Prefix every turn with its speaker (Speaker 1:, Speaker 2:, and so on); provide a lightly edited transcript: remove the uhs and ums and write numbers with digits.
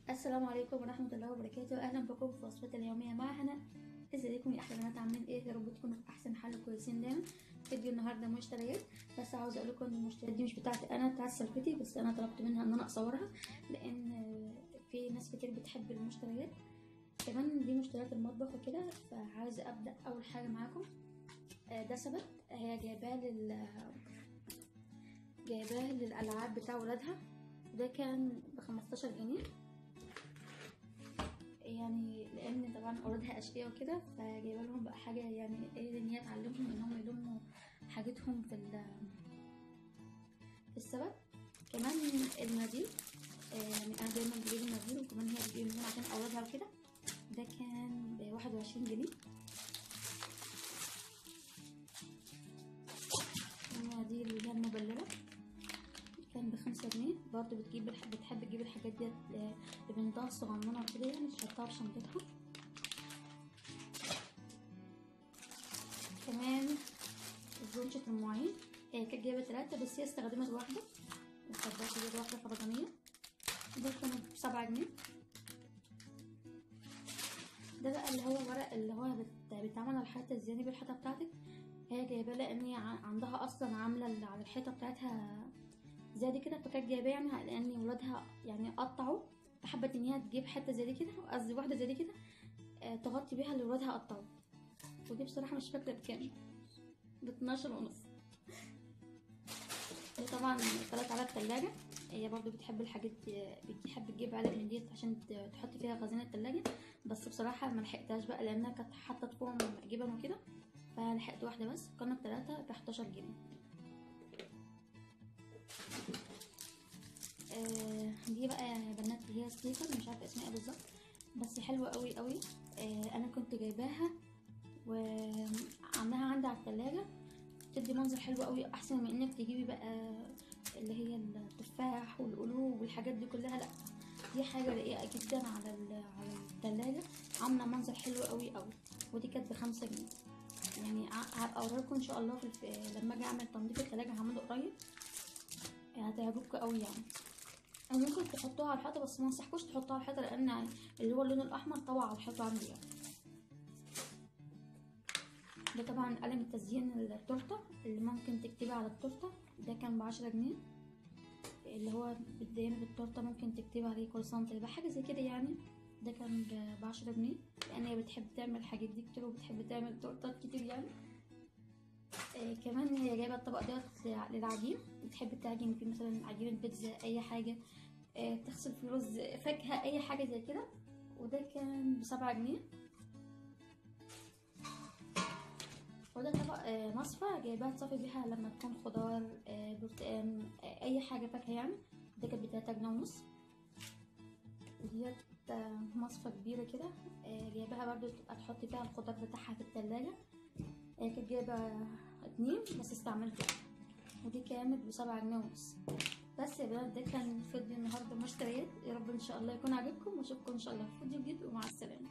Speaker 1: السلام عليكم ورحمة الله وبركاته. أهلا بكم في وصفتي اليومية مع هنا. ازيكم يا أحلى بنات؟ عاملين ايه؟ يا رب تكونوا في أحسن حال وكويسين دايما. فيديو النهاردة مشتريات، بس عاوزة أقول لكم إن المشتريات دي مش بتاعتي أنا، بتاعت سلفتي، بس أنا طلبت منها إن أنا أصورها لأن في ناس كتير بتحب المشتريات. كمان دي مشتريات المطبخ وكده، فعاوزة أبدأ أول حاجة معاكم. ده ثبت هي جايباه للألعاب بتاع ولادها. ده كان ب15 جنيه، يعني لان طبعا اولادها اشقياء وكده، فجايبه لهم بقى حاجه يعني ايه، ان هي تعلمهم انهم يلموا حاجتهم في السبت. كمان المناديل، يعني انا دايما بجيب المناديل، وكمان هي بتجيب منهم عشان اولادها وكده. ده كان ب21 جنيه. المناديل اللي هي المبلله كان ب5 جنيه برضه. بتحب تجيب الحاجات ديت لبنتها الصغننه وكده، يعني تحطها في شنطتها. كمان فرشة المواعين، كانت جايبة 3 بس هي استخدمت واحدة، وفضلت جايبة واحدة فرضانية. ده كانت ب7 جنيه. ده بقى اللي هو ورق اللي هو بيتعمل على الحيطة، الجانب الحيطة بتاعتك. هي جايباه لأن هي عندها أصلا عاملة اللي على الحيطة بتاعتها زي دي كده، فكانت جايباه يعني لأن ولادها يعني قطعوا، فحبت إن هي تجيب حتة زي دي كده، قصدي واحدة زي دي كده تغطي بيها اللي ولادها قطعوا. ودي بصراحة مش فاكرة بكام، ب12.5. هي طبعا طلعت على التلاجة. هي برضو بتحب الحاجات، بتحب تجيب علب من ديت عشان تحط فيها خزينة التلاجة. بس بصراحة ما لحقتهاش بقى لأنها كانت حاطة فيهم جبن وكده، فلحقت واحدة بس. كانت 3 ب11 جنيه. دي بقى يا بنات هي ستيكر، مش عارفة اسمها ايه بالظبط، بس حلوة قوي قوي. أنا كنت جايباها وعاملاها عندي على التلاجة، بتدي منظر حلو قوي، احسن من انك تجيبي بقى اللي هي التفاح والقلوب والحاجات دي كلها. لا، دي حاجه رقيقه جدا على الثلاجه، عامله منظر حلو قوي قوي. ودي كانت ب5 جنيه. يعني هبقى اوريكم ان شاء الله لما اجي اعمل تنظيف الثلاجه، هعمله قريب، هتعجبكم قوي يعني. او ممكن تحطوها على الحيطه، بس ما انصحكوش تحطوها على الحيطه لان اللي هو اللون الاحمر طبع على الحيطه عندي يعني. ده طبعا قلم التزيين التورته اللي ممكن تكتبي على التورته. ده كان ب10 جنيه، اللي هو بتزيني بالتورته ممكن تكتبي عليه كل سنه طيبه، حاجه زي كده يعني. ده كان ب10 جنيه، لان هي بتحب تعمل الحاجات دي كتير، وبتحب تعمل تورتات كتير يعني. كمان هي جايبه الطبق دوت للعجين، بتحب تعجن فيه مثلا عجينه بيتزا، اي حاجه، تغسل فيه رز، فاكهه، اي حاجه زي كده. وده كان ب7 جنيه. وده طبق مصفى، جايباها تصفي بيها لما تكون خضار، برتقان، اي حاجه فاكهه يعني. ده كانت ب3 جنيه ونص. وديت مصفى كبيره كده، جايباها برضو تبقى تحطي فيها الخضار بتاعها في التلاجة. كانت جايبه 2 بس استعملت. ودي كانت ب7 جنيه ونص. بس يا بنات، ده كان فيديو النهارده مشتريات. يا رب ان شاء الله يكون عجبكم، واشوفكم ان شاء الله في فيديو جديد، ومع السلامه.